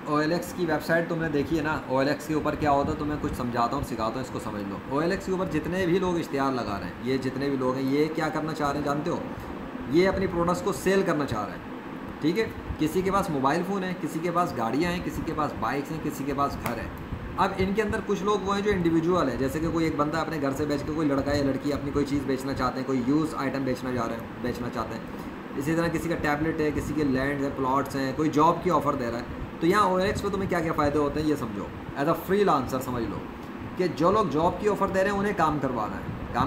OLX की website तुमने देखी है ना। OLX के ऊपर क्या होता है, तुम्हें कुछ समझाता हूँ सिखाता हूँ, इसको समझ लो। OLX के ऊपर जितने भी लोग इश्तिहार लगा रहे हैं, ये जितने भी लोग हैं, ये क्या करना चाह रहे हैं जानते हो? ये अपनी प्रोडक्ट्स को सेल करना चाह रहे हैं, ठीक है। किसी के पास मोबाइल फ़ोन है, किसी के पास गाड़ियाँ हैं, किसी के पास बाइक्स हैं, किसी के पास घर है। अब इनके अंदर कुछ लोग वो हैं जो इंडिविजुअल है, जैसे कि कोई एक बंदा अपने घर से बेच के, कोई लड़का या लड़की अपनी कोई चीज़ बेचना चाहते हैं, कोई यूज़ आइटम बेचना चाहते हैं। इसी तरह किसी का टैबलेट है, किसी के लैंड है, प्लॉट्स हैं, कोई जॉब की ऑफ़र दे रहा है। तो यहाँ OLX पे तुम्हें क्या क्या फ़ायदे होते हैं ये समझो। एज अ फ्रीलांसर समझ लो कि जो लोग जॉब की ऑफ़र दे रहे हैं उन्हें काम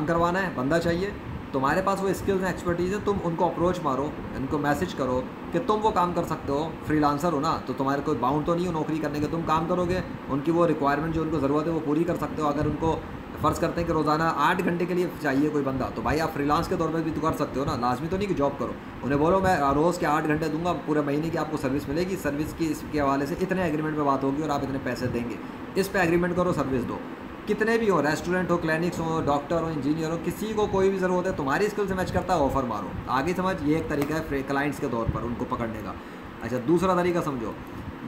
करवाना है, बंदा चाहिए। तुम्हारे पास वो स्किल्स हैं, एक्सपर्टीज़ है, तुम उनको अप्रोच मारो, उनको मैसेज करो कि तुम वो काम कर सकते हो, फ्रीलांसर हो ना, तो तुम्हारे कोई बाउंड तो नहीं हो नौकरी करने के, तुम काम करोगे, उनकी वो रिक्वायरमेंट जो उनको ज़रूरत है वो पूरी कर सकते हो। अगर उनको फ़र्ज़ करते हैं कि रोज़ाना 8 घंटे के लिए चाहिए कोई बंदा, तो भाई आप फ्रीलांस के तौर पर भी तो कर सकते हो ना, लाजमी तो नहीं कि जॉब करो। उन्हें बोलो मैं रोज़ के 8 घंटे दूंगा, पूरे महीने की आपको सर्विस मिलेगी, सर्विस की इसके हवाले से इतने एग्रीमेंट पे बात होगी और आप इतने पैसे देंगे, इस पे एग्रीमेंट करो, सर्विस दो। कितने भी हो, रेस्टोरेंट हो, क्लिनिक्स हो, डॉक्टर हो, इंजीनियर हो, किसी को कोई भी ज़रूरत है, तुम्हारी स्किल से मैच करता है, ऑफ़र मारो। आगे समझ, ये एक तरीका है क्लाइंट्स के तौर पर उनको पकड़ने का। अच्छा, दूसरा तरीका समझो,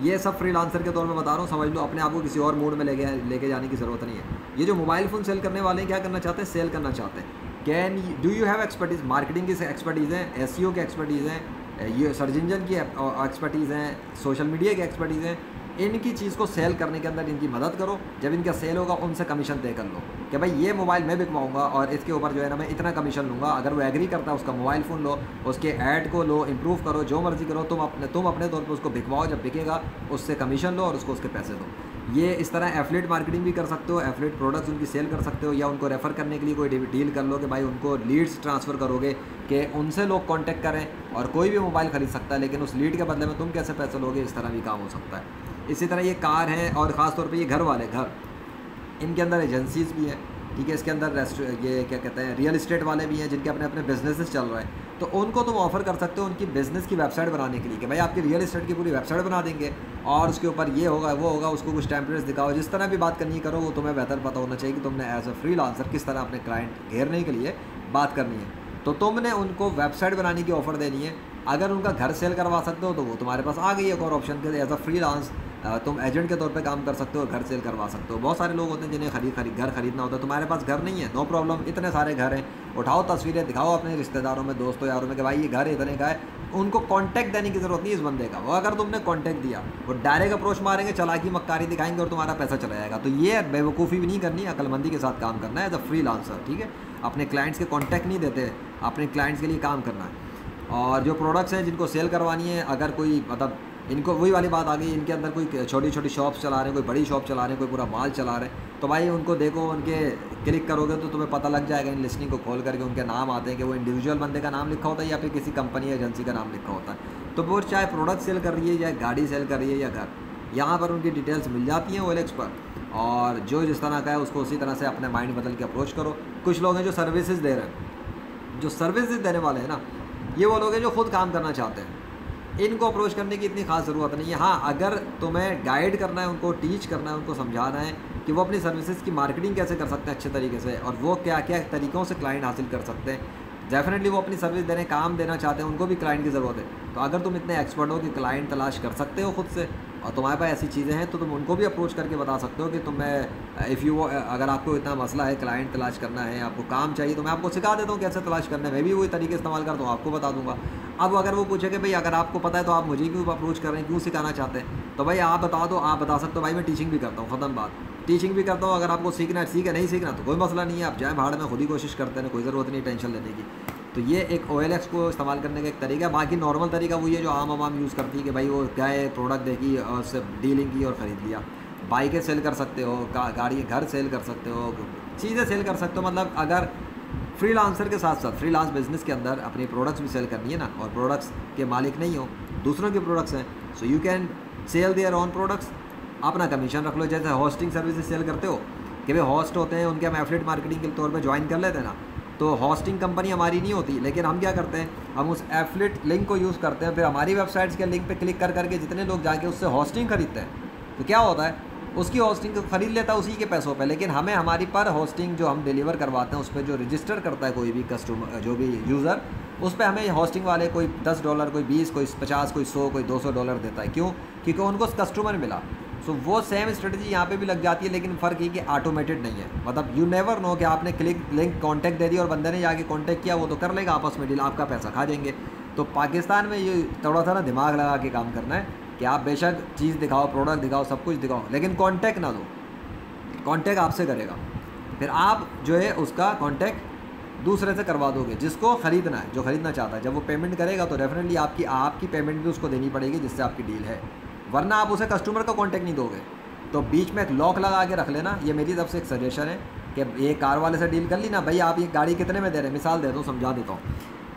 ये सब फ्रीलांसर के तौर पे बता रहा हूँ, समझ लो। अपने आप को किसी और मूड में लेके जाने की ज़रूरत नहीं है। ये जो मोबाइल फ़ोन सेल करने वाले हैं, क्या करना चाहते हैं? सेल करना चाहते हैं। Do you have expertise? Marketing की एक्सपर्टीज़ हैं, SEO की एक्सपर्टीज़ हैं, ये सर्च इंजन की एक्सपर्टीज़ हैं, सोशल मीडिया की एक्सपर्टीज़ हैं। इनकी चीज़ को सेल करने के अंदर इनकी मदद करो। जब इनका सेल होगा उनसे कमीशन तय कर लो कि भाई ये मोबाइल मैं बिकवाऊंगा और इसके ऊपर जो है ना मैं इतना कमीशन लूँगा। अगर वो एग्री करता है, उसका मोबाइल फ़ोन लो, उसके ऐड को लो, इम्प्रूव करो, जो मर्ज़ी करो, तुम अपने तौर पर उसको बिकवाओ। जब बिकेगा उससे कमीशन लो और उसको उसके पैसे दो। ये इस तरह एफिलिएट मार्केटिंग भी कर सकते हो, एफिलिएट प्रोडक्ट्स उनकी सेल कर सकते हो, या उनको रेफ़र करने के लिए कोई डील कर लो कि भाई उनको लीड्स ट्रांसफ़र करोगे कि उनसे लोग कांटेक्ट करें। और कोई भी मोबाइल ख़रीद सकता है, लेकिन उस लीड के बदले में तुम कैसे पैसे लोगे, इस तरह भी काम हो सकता है। इसी तरह ये कार है, और ख़ास तौर पे ये घर, इनके अंदर एजेंसीज़ भी हैं, ठीक है। इसके अंदर ये क्या कहते हैं, रियल इस्टेट वाले भी हैं जिनके अपने अपने बिजनेसेस चल रहे हैं। तो उनको तुम ऑफ़र कर सकते हो उनकी बिज़नेस की वेबसाइट बनाने के लिए कि भाई आपकी रियल इस्टेट की पूरी वेबसाइट बना देंगे और उसके ऊपर ये होगा वो होगा, उसको कुछ टेम्पलेट्स दिखाओ। जिस तरह भी बात करनी करो, वो तुम्हें बेहतर पता होना चाहिए कि तुमने एज अ फ्रीलांसर किस तरह अपने क्लाइंट घेरने के लिए बात करनी है। तो तुमने उनको वेबसाइट बनाने की ऑफ़र देनी है। अगर उनका घर सेल करवा सकते हो तो वो तुम्हारे पास आ गई एक और ऑप्शन के, एज अ फ्रीलांस तुम एजेंट के तौर पे काम कर सकते हो, घर सेल करवा सकते हो। बहुत सारे लोग होते हैं जिन्हें घर खरीदना होता है। तुम्हारे पास घर नहीं है, नो प्रॉब्लम, इतने सारे घर हैं, उठाओ तस्वीरें, दिखाओ अपने रिश्तेदारों में, दोस्तों यारों में कि भाई ये घर इतने का है। उनको कॉन्टैक्ट देने की ज़रूरत नहीं इस बंदे का। वो अगर तुमने कॉन्टैक्ट दिया, वो डायरेक्ट अप्रोच मारेंगे, चालाकी मक्कारी दिखाएंगे और तुम्हारा पैसा चला जाएगा। तो ये बेवकूफ़ी भी नहीं करनी, अक्लमंदी के साथ काम करना है एज अ फ्रीलांसर, ठीक है। अपने क्लाइंट्स के कॉन्टैक्ट नहीं देते, अपने क्लाइंट्स के लिए काम करना है। और जो प्रोडक्ट्स हैं जिनको सेल करवानी है, अगर कोई मतलब इनको वही वाली बात आ गई, इनके अंदर कोई छोटी छोटी शॉप्स चला रहे हैं, कोई बड़ी शॉप चला रहे हैं, कोई पूरा माल चला रहे हैं, तो भाई उनको देखो, उनके क्लिक करोगे तो तुम्हें पता लग जाएगा। इन लिस्टिंग को खोल करके उनके नाम आते हैं कि वो इंडिविजुअल बंदे का नाम लिखा होता है या फिर किसी कंपनी या एजेंसी का नाम लिखा होता है। तो वो चाहे प्रोडक्ट सेल कर रही है या गाड़ी सेल कर रही है या घर, यहाँ पर उनकी डिटेल्स मिल जाती हैं OLX पर। और जो जिस तरह का है उसको उसी तरह से अपने माइंड बदल के अप्रोच करो। कुछ लोग हैं जो सर्विसेज दे रहे हैं, जो सर्विसेज देने वाले हैं ना, ये वो लोग हैं जो खुद काम करना चाहते हैं। इनको अप्रोच करने की इतनी खास ज़रूरत नहीं है। हाँ, अगर तुम्हें गाइड करना है, उनको टीच करना है, उनको समझाना है कि वो अपनी सर्विसेज की मार्केटिंग कैसे कर सकते हैं अच्छे तरीके से, और वो क्या क्या तरीक़ों से क्लाइंट हासिल कर सकते हैं। डेफिनेटली वो अपनी सर्विस देने, काम देना चाहते हैं, उनको भी क्लाइंट की ज़रूरत है। तो अगर तुम इतने एक्सपर्ट हो कि क्लाइंट तलाश कर सकते हो खुद से, और तुम्हारे पास ऐसी चीज़ें हैं, तो तुम उनको भी अप्रोच करके बता सकते हो कि अगर आपको इतना मसला है, क्लाइंट तलाश करना है, आपको काम चाहिए, तो मैं आपको सिखा देता हूँ कैसे तलाश करना है। मैं भी वही तरीके इस्तेमाल करता हूँ, आपको बता दूँगा। अब अगर वो पूछे कि भाई अगर आपको पता है तो आप मुझे क्यों अप्रोच कर रहे हैं, क्यों सिखाना चाहते हैं, तो भाई आप बता दो, आप बता सकते हो। भाई मैं टीचिंग भी करता हूँ, ख़त्म बात। टीचिंग भी करता हूँ। अगर आपको सीखना है सीखे, नहीं सीखना तो कोई मसला नहीं है, आप जाए भाड़ में, खुद ही कोशिश करते हैं, कोई ज़रूरत नहीं टेंशन लेने की। तो ये एक OLX को इस्तेमाल करने का एक तरीका है। बाकी नॉर्मल तरीका वही है जो आम आवाम यूज़ करती है कि भाई वो गए, प्रोडक्ट देखी और उससे डीलिंग की और ख़रीद लिया। बाइकें सेल कर सकते हो, गाड़ी, घर सेल कर सकते हो, चीज़ें सेल कर सकते हो। मतलब अगर फ्रीलांसर के साथ साथ फ्रीलांस बिजनेस के अंदर अपनी प्रोडक्ट्स भी सेल करनी है ना, और प्रोडक्ट्स के मालिक नहीं हो, दूसरों के प्रोडक्ट्स हैं, so you can sell their own products, अपना कमीशन रख लो। जैसे होस्टिंग सर्विसेज सेल करते हो कि भाई होस्ट होते हैं, उनके हम एफिलिएट मार्केटिंग के तौर पे ज्वाइन कर लेते हैं ना, तो होस्टिंग कंपनी हमारी नहीं होती, लेकिन हम क्या करते हैं, हम उस एफिलिएट लिंक को यूज़ करते हैं, फिर हमारी वेबसाइट्स के लिंक पे क्लिक कर करके जितने लोग जाके उससे होस्टिंग खरीदते हैं, तो क्या होता है, उसकी होस्टिंग खरीद लेता है उसी के पैसों पे, लेकिन हमें हमारी पर होस्टिंग जो हम डिलीवर करवाते हैं उस पर जो रजिस्टर करता है कोई भी कस्टमर, जो भी यूज़र, उस पे हमें होस्टिंग वाले कोई $10, कोई 20, कोई 50, कोई 100, कोई $200 देता है। क्यों? क्योंकि उनको कस्टमर मिला। सो वो सेम स्ट्रेटजी यहाँ पे भी लग जाती है, लेकिन फ़र्क ये कि ऑटोमेटेड नहीं है। मतलब यू नेवर नो कि आपने क्लिक लिंक कॉन्टैक्ट दे दिया और बंदे ने जाके कॉन्टैक्ट किया, वो तो कर लेगा आपस में डील, आपका पैसा खा जाएंगे। तो पाकिस्तान में ये थोड़ा सा ना दिमाग लगा के काम करना है कि आप बेशक चीज़ दिखाओ, प्रोडक्ट दिखाओ, सब कुछ दिखाओ, लेकिन कॉन्टैक्ट ना दो। कॉन्टैक्ट आपसे करेगा, फिर आप जो है उसका कॉन्टैक्ट दूसरे से करवा दोगे जिसको ख़रीदना है, जो ख़रीदना चाहता है। जब वो पेमेंट करेगा तो डेफिनेटली आपकी पेमेंट भी उसको देनी पड़ेगी जिससे आपकी डील है, वरना आप उसे कस्टमर का कॉन्टैक्ट नहीं दोगे। तो बीच में एक लॉक लगा के रख लेना, ये मेरी तरफ से एक सजेशन है कि ये कार वाले से डील कर ली ना, भाई आप ये गाड़ी कितने में दे रहे हैं, मिसाल देता हूँ, समझा देता हूँ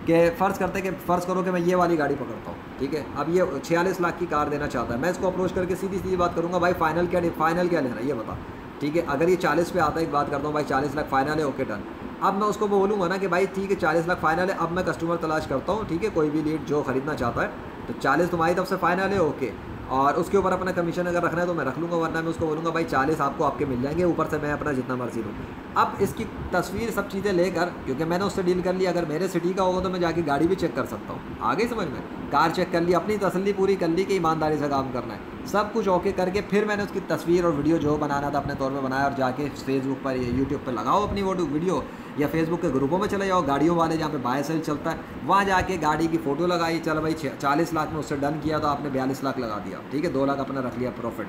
कि फ़र्ज़ करो कि मैं ये वाली गाड़ी पकड़ता हूँ, ठीक है। अब ये 46 लाख की कार देना चाहता है, मैं इसको अप्रोच करके सीधी सीधी बात करूँगा, भाई फ़ाइनल क्या ले रहा है ये बता, ठीक है। अगर ये 40 पे आता है, एक बात करता हूँ, भाई 40 लाख फ़ाइनल है, ओके डन। अब मैं उसको बोलूँगा ना कि भाई ठीक है 40 लाख फ़ाइनल है, अब मैं कस्टमर तलाश करता हूँ, ठीक है, कोई भी लीड जो ख़रीदना चाहता है, तो 40 तुम्हारी तरफ से फ़ाइनल है, ओके। और उसके ऊपर अपना कमीशन अगर रखना है तो मैं रख लूँगा, वरना मैं उसको बोलूँगा भाई 40 आपको आपके मिल जाएंगे, ऊपर से मैं अपना जितना मर्जी लूँ। अब इसकी तस्वीर सब चीज़ें लेकर, क्योंकि मैंने उससे डील कर ली, अगर मेरे सिटी का होगा तो मैं जाके गाड़ी भी चेक कर सकता हूँ, आगे समझ में, कार चेक कर ली, अपनी तसल्ली पूरी कर ली कि ईमानदारी से काम करना है, सब कुछ ओके करके फिर मैंने उसकी तस्वीर और वीडियो जो बनाना था अपने तौर पे बनाया, और जाके फेसबुक पर या यूट्यूब पर लगाओ अपनी वो वीडियो, या फेसबुक के ग्रुपों में चले जाओ गाड़ियों वाले जहाँ पे बाय सेल चलता है, वहाँ जाके गाड़ी की फ़ोटो लगाई, चलो भाई 40 लाख में उससे डन किया तो आपने 42 लाख लगा दिया, ठीक है, 2 लाख अपना रख लिया प्रॉफिट।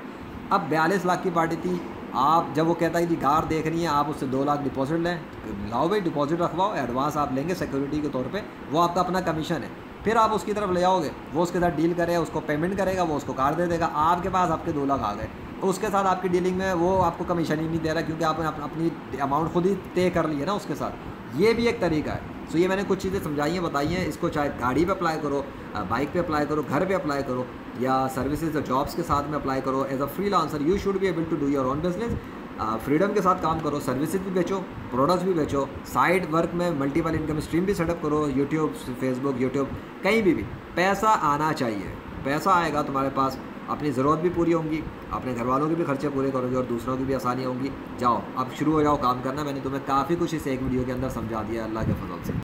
अब 42 लाख की पार्टी थी, आप जब वो कहता है कि कार देखनी है, आप उससे 2 लाख डिपॉजिट लें, लाओ भाई डिपॉजिट रखवाओ, एडवांस आप लेंगे सिक्योरिटी के तौर पे, वो आपका अपना कमीशन है। फिर आप उसकी तरफ ले आओगे, वो उसके साथ डील करेगा, उसको पेमेंट करेगा, वो उसको कार दे देगा, आपके पास आपके 2 लाख आ गए। उसके साथ आपकी डीलिंग में वो आपको कमीशन ही नहीं दे रहा, क्योंकि आपने अपनी अमाउंट खुद ही तय कर ली है ना उसके साथ। ये भी एक तरीका है। सो ये मैंने कुछ चीज़ें समझाई हैं, बताई हैं, इसको चाहे गाड़ी पे अप्लाई करो, बाइक पे अप्लाई करो, घर पे अप्लाई करो, या सर्विसेज और जॉब्स के साथ में अप्लाई करो। As a freelancer you should be able to do your own business. Freedom के साथ काम करो, सर्विसेज भी बेचो, प्रोडक्ट्स भी बेचो, साइड वर्क में मल्टीपल इनकम स्ट्रीम भी सेटअप करो, यूट्यूब, फेसबुक, यूट्यूब, कहीं भी पैसा आना चाहिए। पैसा आएगा तुम्हारे पास, अपनी ज़रूरत भी पूरी होंगी, अपने घर वालों के भी खर्चे पूरे करोगे और दूसरों की भी आसानियाँ होंगी। जाओ अब शुरू हो जाओ काम करना। मैंने तुम्हें काफ़ी कुछ इस एक वीडियो के अंदर समझा दिया, अल्लाह के फजल से।